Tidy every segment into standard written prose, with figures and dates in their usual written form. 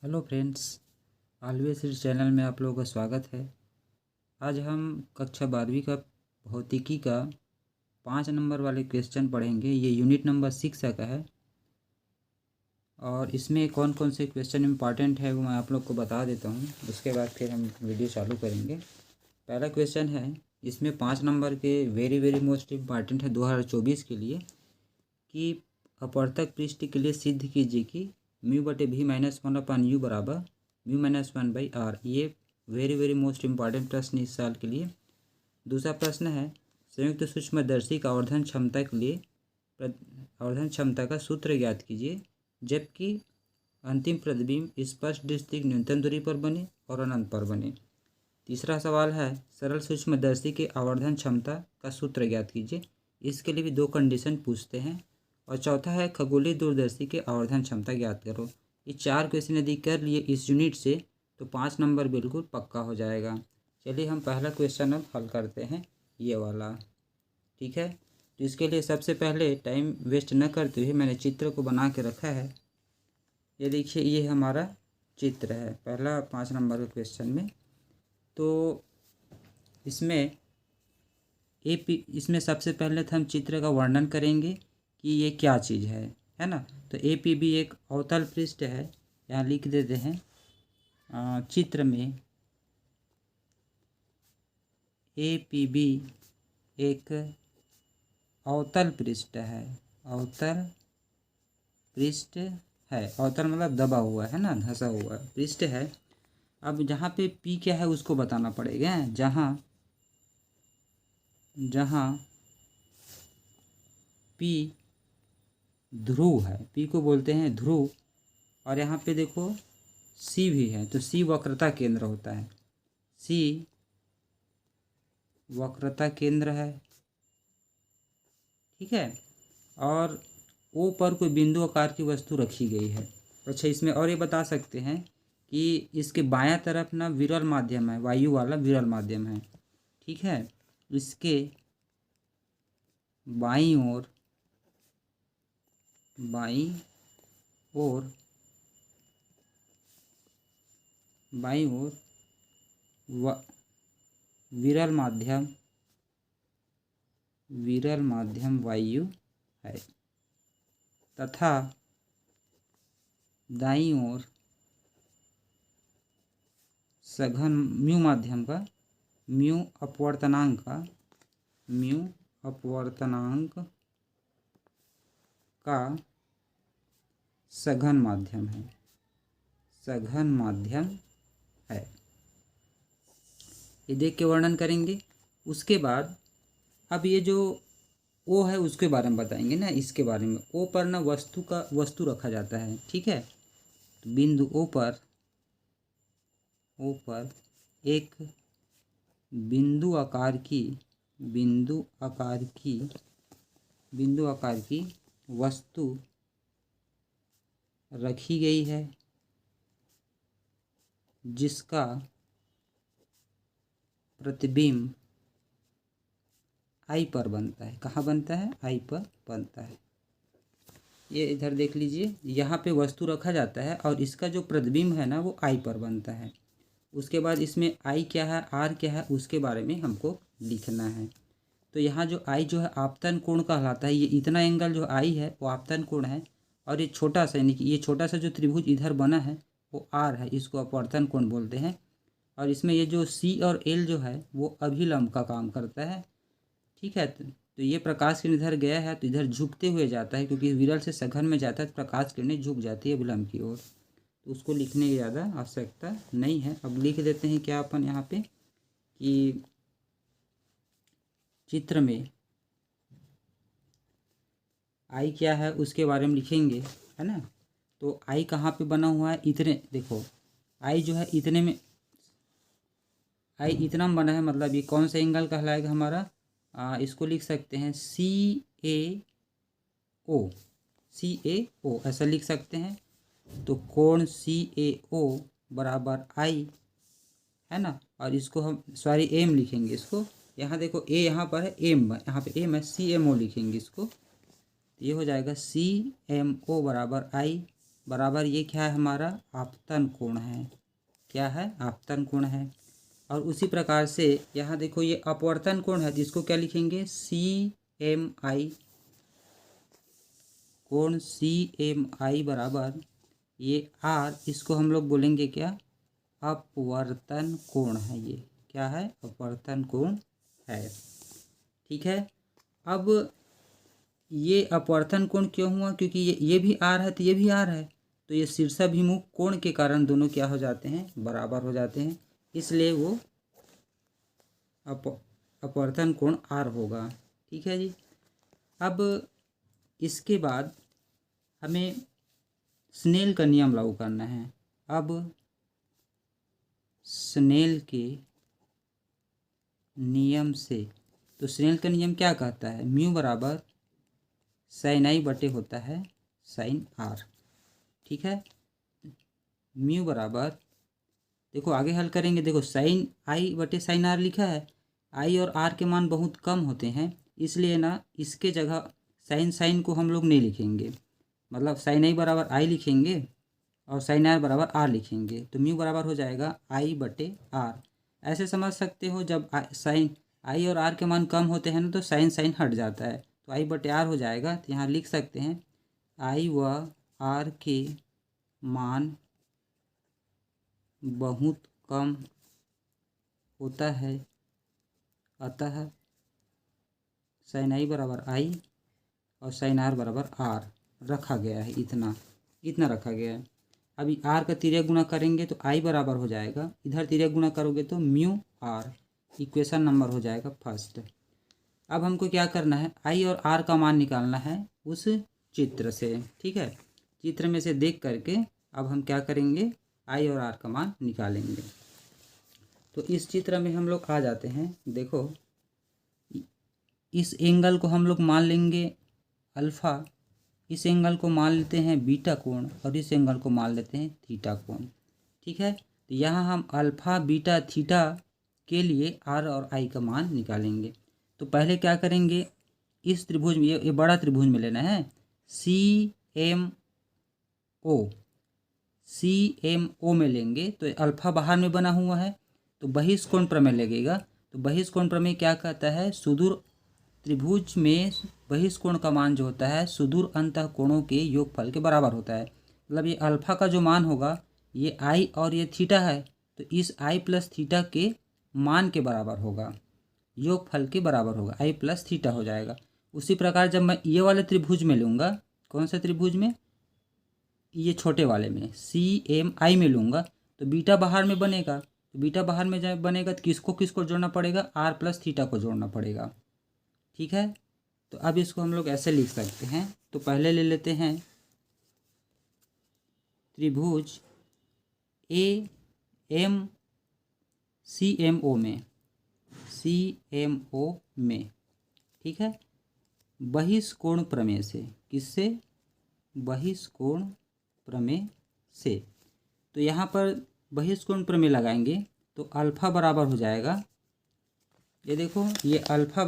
Hello friends, always इस channel में आप लोगों का स्वागत है। आज हम कक्षा 12वीं का भौतिकी का 5 नंबर वाले क्वेश्चन पढ़ेंगे। ये यूनिट नंबर 6 का है और इसमें कौन कौन से क्वेश्चन इम्पॉर्टेंट है वो मैं आप लोग को बता देता हूँ। उसके बाद फिर हम वीडियो चालू करेंगे। पहला क्वेश्चन है, इसमें 5 नंबर के वेरी मोस्ट इम्पॉर्टेंट है 2024 के लिए, कि अपवर्तक पृष्ठ के लिए सिद्ध कीजिए कि μ/v-1/u बराबर μ-1/r। ये वेरी मोस्ट इम्पॉर्टेंट प्रश्न इस साल के लिए। दूसरा प्रश्न है, संयुक्त सूक्ष्मदर्शी का आवर्धन क्षमता के लिए आवर्धन क्षमता का सूत्र ज्ञात कीजिए जबकि अंतिम प्रतिबिंब स्पष्ट दृष्टि की न्यूनतम दूरी पर बने और अनंत पर बने। तीसरा सवाल है, सरल सूक्ष्मदर्शी के आवर्धन क्षमता का सूत्र ज्ञात कीजिए। इसके लिए भी 2 कंडीशन पूछते हैं। और चौथा है, खगोलीय दूरदर्शी के आवर्धन क्षमता ज्ञात करो। ये 4 क्वेश्चन यदि कर लिए इस यूनिट से तो 5 नंबर बिल्कुल पक्का हो जाएगा। चलिए हम पहला क्वेश्चन अब हल करते हैं, ये वाला। ठीक है, तो इसके लिए सबसे पहले टाइम वेस्ट न करते हुए मैंने चित्र को बना के रखा है। ये देखिए, ये हमारा चित्र है पहला 5 नंबर के क्वेश्चन में। तो इसमें सबसे पहले तो हम चित्र का वर्णन करेंगे कि ये क्या चीज़ है ना। तो APB एक अवतल पृष्ठ है। यहाँ लिख देते हैं चित्र में APB एक अवतल पृष्ठ है। अवतल पृष्ठ है, अवतल मतलब दबा हुआ है ना, धंसा हुआ पृष्ठ है। अब जहाँ पे P क्या है उसको बताना पड़ेगा। जहाँ P ध्रुव है, P को बोलते हैं ध्रुव। और यहाँ पे देखो C भी है, तो C वक्रता केंद्र होता है। C वक्रता केंद्र है, ठीक है। और O पर कोई बिंदु आकार की वस्तु रखी गई है। अच्छा, इसमें और ये बता सकते हैं कि इसके बायां तरफ ना विरल माध्यम है, वायु वाला विरल माध्यम है, ठीक है। इसके बाईं ओर विरल माध्यम वायु है तथा दाईं ओर सघन म्यू माध्यम का म्यू अपवर्तनांक का सघन माध्यम है। ये देख के वर्णन करेंगे। उसके बाद अब ये जो O है उसके बारे में बताएंगे ना। इसके बारे में O पर ना वस्तु रखा जाता है, ठीक है। तो बिंदु O पर एक बिंदु आकार की वस्तु रखी गई है जिसका प्रतिबिंब I पर बनता है। कहाँ बनता है? I पर बनता है। ये इधर देख लीजिए, यहाँ पे वस्तु रखा जाता है और इसका जो प्रतिबिंब है ना वो I पर बनता है। उसके बाद इसमें I क्या है, R क्या है, उसके बारे में हमको लिखना है। तो यहाँ जो I जो है आपतन कोण कहलाता है। ये इतना एंगल जो I है वो आपतन कोण है। और ये छोटा सा, यानी कि ये छोटा सा जो त्रिभुज इधर बना है वो R है, इसको अपवर्तन कोण बोलते हैं। और इसमें ये जो C और L जो है वो अभिलंब का काम करता है, ठीक है। तो ये प्रकाश किरण इधर गया है तो इधर झुकते हुए जाता है, क्योंकि विरल से सघन में जाता है तो प्रकाश किरणें झुक जाती है अभिलंब की ओर। तो उसको लिखने की ज़्यादा आवश्यकता नहीं है। अब लिख देते हैं क्या अपन यहाँ पे कि चित्र में I क्या है उसके बारे में लिखेंगे, है ना। तो I कहाँ पे बना हुआ है, इतने देखो I जो है इतने में, I इतना में बना है, मतलब ये कौन सा एंगल कहलाएगा हमारा। इसको लिख सकते हैं CAO ऐसा लिख सकते हैं। तो कोण CAO बराबर I है ना। और इसको हम M लिखेंगे इसको। यहाँ देखो A यहाँ पर है, यहाँ पे M है, CMO लिखेंगे इसको। तो ये हो जाएगा CMO बराबर I बराबर ये क्या है हमारा आपतन कोण है। क्या है? आपतन कोण है। और उसी प्रकार से यहाँ देखो ये अपवर्तन कोण है, जिसको क्या लिखेंगे? CMI। कोण CMI बराबर ये R, इसको हम लोग बोलेंगे क्या? अपवर्तन कोण है। ये क्या है? अपवर्तन कोण है। ठीक है। अब ये अपवर्तन कोण क्यों हुआ? क्योंकि ये भी R है तो ये भी R है, तो ये शीर्षाभिमुख कोण के कारण दोनों क्या हो जाते हैं? बराबर हो जाते हैं, इसलिए वो अपवर्तन कोण R होगा। ठीक है जी। अब इसके बाद हमें स्नेल का नियम लागू करना है। अब स्नेल के नियम से, तो स्नेल का नियम क्या कहता है? म्यू बराबर साइन आई बटे होता है साइन आर। ठीक है। म्यू बराबर, देखो आगे हल करेंगे, देखो साइन आई बटे साइन आर लिखा है, आई और आर के मान बहुत कम होते हैं, इसलिए ना इसके जगह साइन साइन को हम लोग नहीं लिखेंगे, मतलब साइन आई बराबर आई लिखेंगे और साइन आर बराबर आर लिखेंगे, तो म्यू बराबर हो जाएगा आई बटे आर। ऐसे समझ सकते हो, जब साइन आई और आर के मान कम होते हैं ना तो साइन साइन हट जाता है, तो आई बटे आर हो जाएगा। तो यहाँ लिख सकते हैं आई व आर के मान बहुत कम होता है, अतः साइन आई बराबर आई और साइन आर बराबर आर रखा गया है। इतना इतना रखा गया है। अभी आर का तिर्यक गुणा करेंगे तो आई बराबर हो जाएगा, इधर तिर्यक गुणा करोगे तो म्यू आर। इक्वेशन नंबर हो जाएगा फर्स्ट। अब हमको क्या करना है? आई और आर का मान निकालना है उस चित्र से। ठीक है। चित्र में से देख करके अब हम क्या करेंगे? आई और आर का मान निकालेंगे। तो इस चित्र में हम लोग आ जाते हैं। देखो इस एंगल को हम लोग मान लेंगे अल्फ़ा, इस एंगल को मान लेते हैं बीटा कोण और इस एंगल को मान लेते हैं थीटा कोण। ठीक है। तो यहाँ हम अल्फ़ा बीटा थीटा के लिए आर और आई का मान निकालेंगे। तो पहले क्या करेंगे? इस त्रिभुज में, ये बड़ा त्रिभुज में लेना है, CMO में लेंगे तो अल्फ़ा बाहर में बना हुआ है, तो बहिष्कोण प्रमेय लगेगा। तो बहिष्कोण प्रमेय क्या कहता है? सुदूर त्रिभुज में बहिष्कोण का मान जो होता है सुदूर अंतः कोणों के योगफल के बराबर होता है। मतलब ये अल्फ़ा का जो मान होगा, ये आई और ये थीटा है, तो इस आई प्लस थीटा के मान के बराबर होगा, योगफल के बराबर होगा, आई प्लस थीटा हो जाएगा। उसी प्रकार जब मैं ये वाले त्रिभुज में लूँगा, कौन सा त्रिभुज में? ये छोटे वाले में CMI में लूँगा, तो बीटा बाहर में बनेगा, तो बीटा बाहर में जब बनेगा तो किसको किसको जोड़ना पड़ेगा? आर प्लस थीटा को जोड़ना पड़ेगा। ठीक है। तो अब इसको हम लोग ऐसे लिख सकते हैं। तो पहले ले लेते हैं त्रिभुज CMO में। ठीक है। बहिष्कोण प्रमेय से, किससे? बहिष्कोण प्रमेय से। तो यहाँ पर बहिष्कोण प्रमेय लगाएंगे तो अल्फ़ा बराबर हो जाएगा, ये देखो ये अल्फ़ा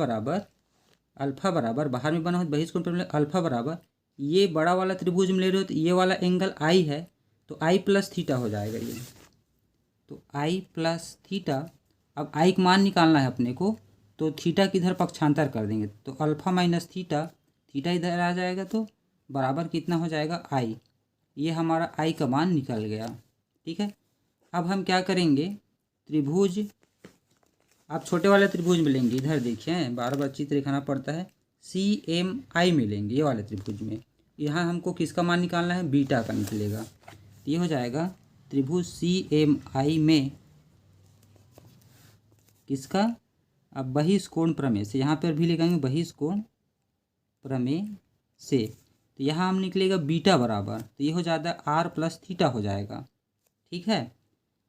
बराबर बाहर में बना हो बहिष्कोण प्रमेय, अल्फ़ा बराबर ये बड़ा वाला त्रिभुज में ले रहे हो तो ये वाला एंगल आई है, तो आई प्लस थीटा हो जाएगा ये। तो आई प्लस थीटा, अब आई का मान निकालना है अपने को, तो थीटा की इधर पक्षांतर कर देंगे, तो अल्फ़ा माइनस थीटा, थीटा इधर आ जाएगा तो बराबर कितना हो जाएगा? आई। ये हमारा आई का मान निकल गया। ठीक है। अब हम क्या करेंगे? त्रिभुज, आप छोटे वाले त्रिभुज में लेंगे, इधर देखिए बार बार चित्र दिखाना पड़ता है, CMI में लेंगे, ये वाले त्रिभुज में। यहाँ हमको किसका मान निकालना है? बीटा का निकलेगा। ये हो जाएगा त्रिभुज CMI में किसका? अब बहिष्कोण प्रमेय से, यहाँ पर भी लिखेंगे बहिष्कोण प्रमेय से, तो यहाँ हम निकलेगा बीटा बराबर, तो ये हो जाता है आर प्लस थीटा हो जाएगा। ठीक है।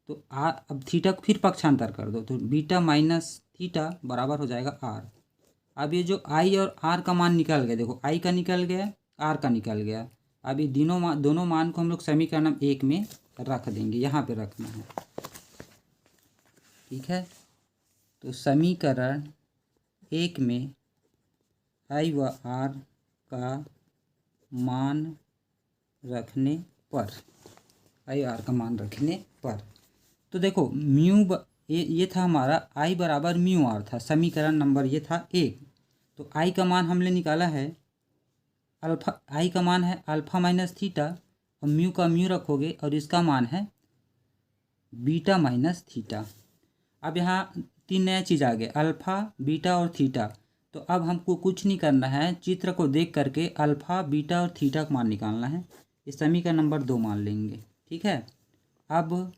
तो आर, अब थीटा को फिर पक्षांतर कर दो, तो बीटा माइनस थीटा बराबर हो जाएगा आर। अब ये जो आई और आर का मान निकल गया, देखो आई का निकल गया, आर का निकल गया। अब ये दोनों मान को हम लोग समीकरण 1 में रख देंगे, यहाँ पे रखना है। ठीक है। तो समीकरण 1 में आई व आर का मान रखने पर, आई आर का मान रखने पर। तो देखो ये था हमारा आई बराबर म्यू आर था, समीकरण नंबर ये था 1। तो आई का मान हमने निकाला है अल्फा, आई का मान है अल्फा माइनस थीटा, और म्यू का म्यू रखोगे और इसका मान है बीटा माइनस थीटा। अब यहाँ 3 नया चीज़ आ गया, अल्फ़ा बीटा और थीटा। तो अब हमको कुछ नहीं करना है, चित्र को देख करके अल्फ़ा बीटा और थीटा का मान निकालना है। इस समीकरण नंबर 2 मान लेंगे, ठीक है। अब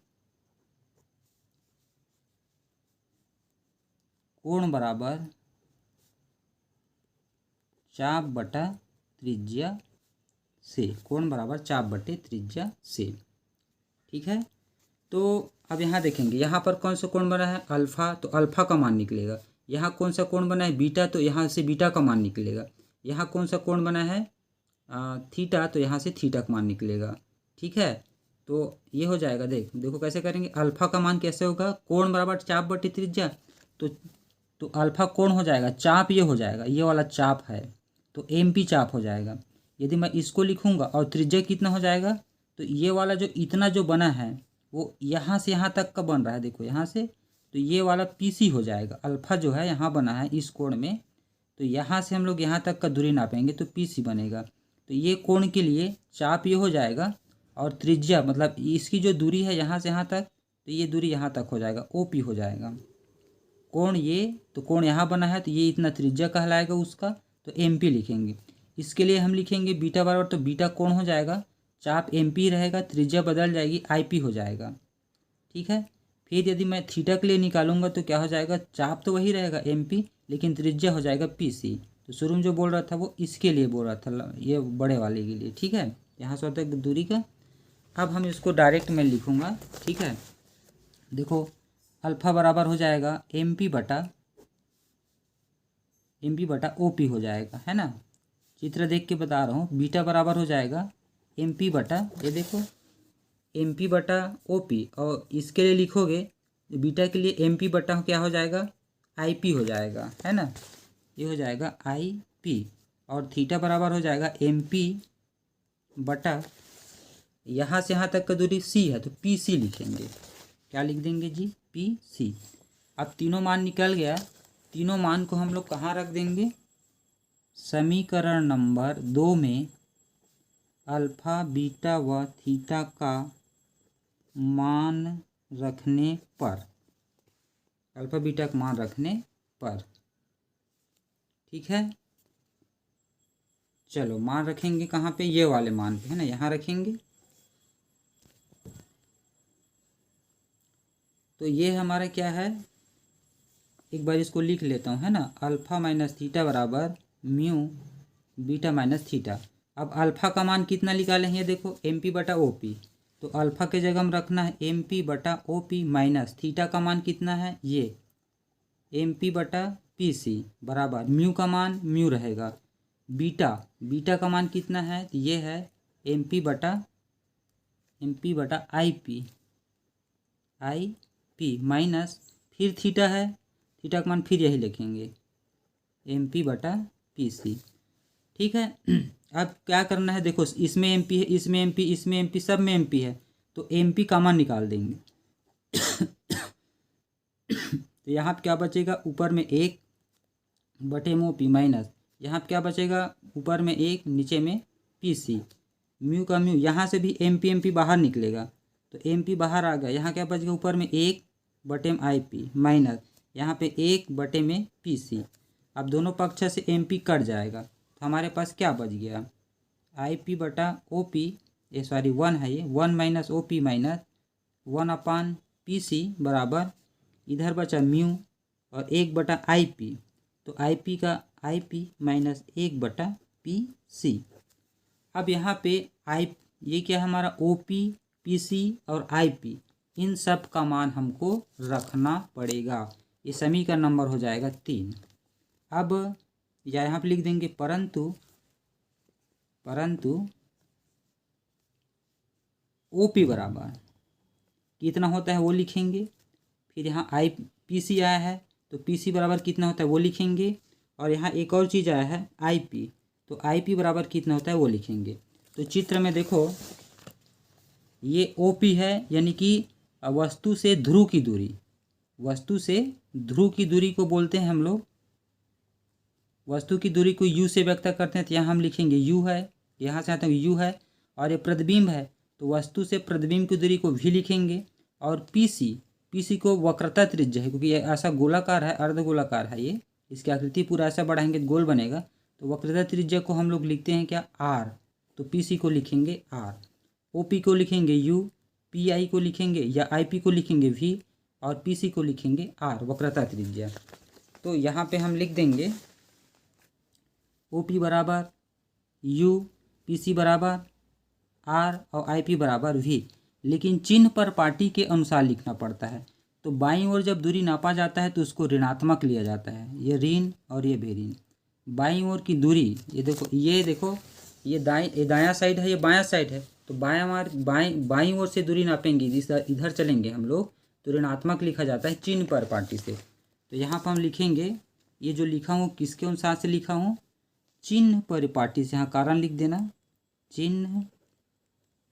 कोण बराबर चाप बटा त्रिज्या से, कोण बराबर चाप बटे त्रिज्या से, ठीक है। तो अब यहाँ देखेंगे, यहाँ पर कौन सा कोण बना है अल्फ़ा, तो अल्फ़ा का मान निकलेगा। यहाँ कौन सा कोण बना है बीटा, तो यहाँ से बीटा का मान निकलेगा। यहाँ कौन सा कोण बना है थीटा, तो यहाँ से थीटा का मान निकलेगा, ठीक है। तो ये हो जाएगा, देखो कैसे करेंगे। अल्फ़ा का मान कैसे होगा, कोण बराबर चाप बटे त्रिज्या, तो अल्फ़ा कोण हो जाएगा, चाप ये हो जाएगा, ये वाला चाप है तो एम पी चाप हो जाएगा। यदि मैं इसको लिखूँगा और त्रिज्या कितना हो जाएगा, तो ये वाला जो इतना जो बना है वो यहाँ से यहाँ तक का बन रहा है, देखो यहाँ से, तो ये वाला पीसी हो जाएगा। अल्फ़ा जो है यहाँ बना है इस कोण में, तो यहाँ से हम लोग यहाँ तक का दूरी नापेंगे तो पीसी बनेगा। तो ये कोण के लिए चाप ये हो जाएगा, और त्रिज्या मतलब इसकी जो दूरी है यहाँ से यहाँ तक, तो ये दूरी यहाँ तक हो जाएगा, ओपी हो जाएगा। कोण ये, तो कोण यहाँ बना है तो ये इतना त्रिज्या कहलाएगा उसका, तो एम पी लिखेंगे। इसके लिए हम लिखेंगे बीटा बराबर, तो बीटा कोण हो जाएगा, चाप एम पी रहेगा, त्रिज्या बदल जाएगी आई पी हो जाएगा, ठीक है। फिर यदि मैं थीटा के लिए निकालूंगा तो क्या हो जाएगा, चाप तो वही रहेगा एम पी, लेकिन त्रिज्या हो जाएगा पी सी। तो शुरू में जो बोल रहा था वो इसके लिए बोल रहा था, ये बड़े वाले के लिए, ठीक है। यहाँ से होता है दूरी का। अब हम इसको डायरेक्ट में लिखूँगा, ठीक है। देखो अल्फ़ा बराबर हो जाएगा एम पी बटा ओ पी हो जाएगा, है ना। चित्र देख के बता रहा हूँ। बीटा बराबर हो जाएगा एम पी बटा, ये देखो एम पी बटा ओ पी, और इसके लिए लिखोगे बीटा के लिए एम पी बटा क्या हो जाएगा, आई पी हो जाएगा, है ना। ये हो जाएगा आई पी, और थीटा बराबर हो जाएगा एम पी बटा, यहाँ से यहाँ तक का दूरी सी है तो पी सी लिखेंगे। क्या लिख देंगे जी, पी सी। अब तीनों मान निकल गया, तीनों मान को हम लोग कहाँ रख देंगे, समीकरण नंबर 2 में अल्फ़ा बीटा व थीटा का मान रखने पर, अल्फ़ा बीटा का मान रखने पर, ठीक है। चलो मान रखेंगे कहाँ पे, ये वाले मान पे, है ना, यहाँ रखेंगे। तो ये हमारा क्या है, एक बार इसको लिख लेता हूँ, है ना। अल्फ़ा माइनस थीटा बराबर म्यू बीटा माइनस थीटा। अब अल्फ़ा का मान कितना निकाले हैं, ये देखो एम पी बटा ओ पी, तो अल्फ़ा के जगह हम रखना है एम पी बटा ओ पी माइनस थीटा का मान कितना है, ये एम पी बटा पी सी बराबर म्यू का मान म्यू रहेगा, बीटा का मान कितना है, तो ये है एम पी बटा आई पी माइनस, फिर थीटा है, थीटा का मान फिर यही लिखेंगे एम पी बटा पी सी, ठीक है। अब क्या करना है, देखो इसमें एम पी है, इसमें एम पी, इसमें एम पी, सब में एम पी है, तो एम पी का मान निकाल देंगे। तो यहाँ पे क्या बचेगा, ऊपर में 1 बटे में पी माइनस, यहाँ पे क्या बचेगा, ऊपर में 1 नीचे में पी सी, म्यू का म्यू, यहाँ से भी एम पी बाहर निकलेगा, तो एम पी बाहर आ गया, यहाँ क्या बच गया, ऊपर में 1 बटे में आई पी माइनस, यहाँ पे 1 बटे में पी सी। अब दोनों पक्ष से एम पी कट जाएगा, तो हमारे पास क्या बच गया, आई पी बटा ओ पी, ये सॉरी 1 है, ये 1 माइनस ओ पी माइनस 1 अपान पी सी बराबर, इधर बचा म्यू और 1 बटा आई पी, तो आई पी का आई पी माइनस 1 बटा पी सी। अब यहाँ पे ये क्या है हमारा ओ पी, पी सी और आई पी, इन सब का मान हमको रखना पड़ेगा। ये समीकरण नंबर हो जाएगा 3। अब या यहाँ पे लिख देंगे परंतु ओ पी बराबर कितना होता है वो लिखेंगे, फिर यहाँ आई पी सी आया है तो पी सी बराबर कितना होता है वो लिखेंगे, और यहाँ एक और चीज़ आया है आई पी, तो आई पी बराबर कितना होता है वो लिखेंगे। तो चित्र में देखो ये OP है, यानी कि वस्तु से ध्रुव की दूरी, वस्तु से ध्रुव की दूरी को बोलते हैं हम लोग। वस्तु की दूरी को U से व्यक्त करते हैं, तो यहाँ हम लिखेंगे U है, यहाँ से आता है U है। और ये प्रतिबिंब है, तो वस्तु से प्रतिबिंब की दूरी को V लिखेंगे। और PC को वक्रता त्रिज्या है, क्योंकि ये ऐसा गोलाकार है, अर्धगोलाकार है, ये इसकी आकृति पूरा ऐसा बढ़ाएंगे तो गोल बनेगा, तो वक्रता त्रिज्या को हम लोग लिखते हैं क्या, R। तो PC को लिखेंगे R, OP को लिखेंगे U, PI को लिखेंगे या IP को लिखेंगे V, और PC को लिखेंगे R, वक्रता त्रिज्या। तो यहाँ पे हम लिख देंगे OP बराबर U, PC बराबर R और IP बराबर V। लेकिन चिन्ह पर पाटी के अनुसार लिखना पड़ता है। तो बाईं ओर जब दूरी नापा जाता है तो उसको ऋणात्मक लिया जाता है, ये ऋण और ये भी ऋण। बाईं ओर की दूरी, ये देखो ये दायां साइड है, ये बायां साइड है, तो बाईं ओर से दूरी नापेंगे, इधर चलेंगे हम लोग, तो ऋणात्मक लिखा जाता है चिन्ह पर पाटी से। तो यहाँ पर हम लिखेंगे, ये जो लिखा हूँ किसके अनुसार से लिखा हूँ, चिन्ह परिपाटी से। यहाँ कारण लिख देना, चिन्ह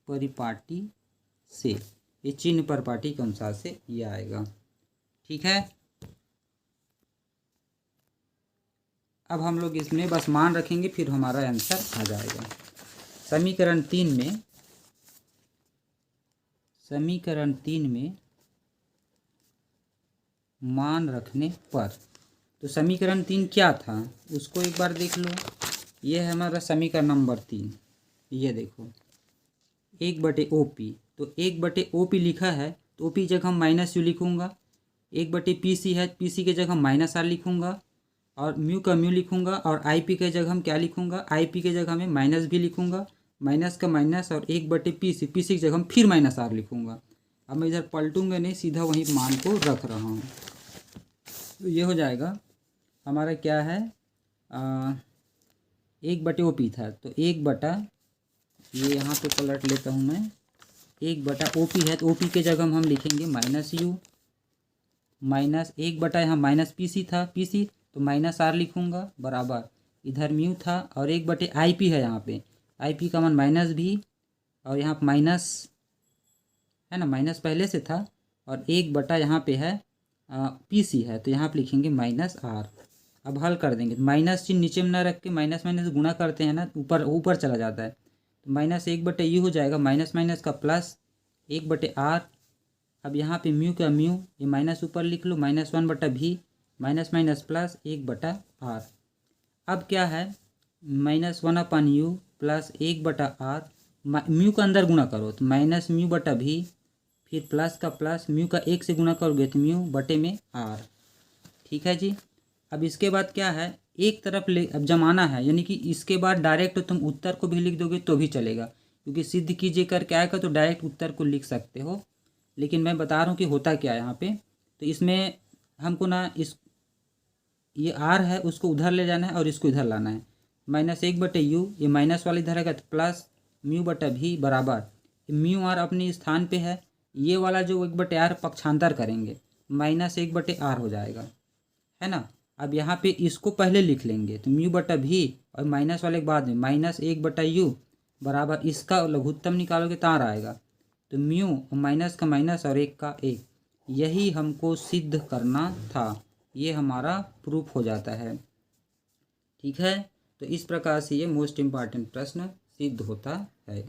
परिपाटी से, ये चिन्ह परिपाटी के अनुसार से ये आएगा। ठीक है, अब हम लोग इसमें बस मान रखेंगे, फिर हमारा आंसर आ जाएगा। समीकरण 3 में मान रखने पर, तो समीकरण 3 क्या था उसको एक बार देख लो। ये है हमारा समीकरण नंबर 3। ये देखो 1/OP, तो 1/OP लिखा है, तो OP की जगह हम -U लिखूँगा। 1/PC है, PC की जगह -R लिखूँगा, और म्यू का म्यू लिखूँगा। और IP के जगह हम क्या लिखूँगा, IP के जगह में -V लिखूँगा, माइनस का माइनस, और 1/PC, PC की जगह हम फिर -R लिखूँगा। अब मैं इधर पलटूँगा नहीं, सीधा वहीं मान को रख रहा हूँ। तो ये हो जाएगा हमारा क्या है, 1/OP था, तो 1/, ये यहाँ पे पलट लेता हूँ मैं, 1/OP है, तो OP के जगह हम लिखेंगे -U, माइनस 1/, यहाँ -PC था, PC तो -R लिखूँगा, बराबर इधर म्यू था, और 1/IP है, यहाँ पे IP का मान -V, और यहाँ पे माइनस है ना, माइनस पहले से था, और 1/, यहाँ पे है PC है, तो यहाँ पे लिखेंगे -R। अब हल कर देंगे, माइनस चिन्ह नीचे में ना रख के माइनस गुणा करते हैं ना, ऊपर चला जाता है, तो -1/U हो जाएगा, माइनस माइनस का प्लस 1/R। अब यहाँ पे म्यू का म्यू, ये माइनस ऊपर लिख लो, -1/V, minus minus plus 1/R। अब क्या है, -1/U प्लस 1/R, म्यू का अंदर गुणा करो तो -μ/V, फिर प्लस का प्लस, म्यू का 1 से गुणा करोगे तो μ/R। ठीक है जी। अब इसके बाद क्या है, एक तरफ अब जमाना है, यानी कि इसके बाद डायरेक्ट तुम उत्तर को भी लिख दोगे तो भी चलेगा, क्योंकि सिद्ध कीजिए करके आएगा तो डायरेक्ट उत्तर को लिख सकते हो। लेकिन मैं बता रहा हूँ कि होता क्या है यहाँ पे। तो इसमें हमको ना ये R है उसको उधर ले जाना है और इसको इधर लाना है। -1/U, ये माइनस वाला इधर आएगा तो प्लस μ/V बराबर μR अपने स्थान पे है, ये वाला जो 1/R पक्षांतर करेंगे, -1/R हो जाएगा, है ना। अब यहाँ पे इसको पहले लिख लेंगे, तो μ/V और माइनस वाले के बाद में -1/U बराबर, इसका लघुत्तम निकालोगे तो R आएगा, तो म्यू माइनस का माइनस और 1 का 1। यही हमको सिद्ध करना था, ये हमारा प्रूफ हो जाता है। ठीक है, तो इस प्रकार से ये मोस्ट इम्पॉर्टेंट प्रश्न सिद्ध होता है।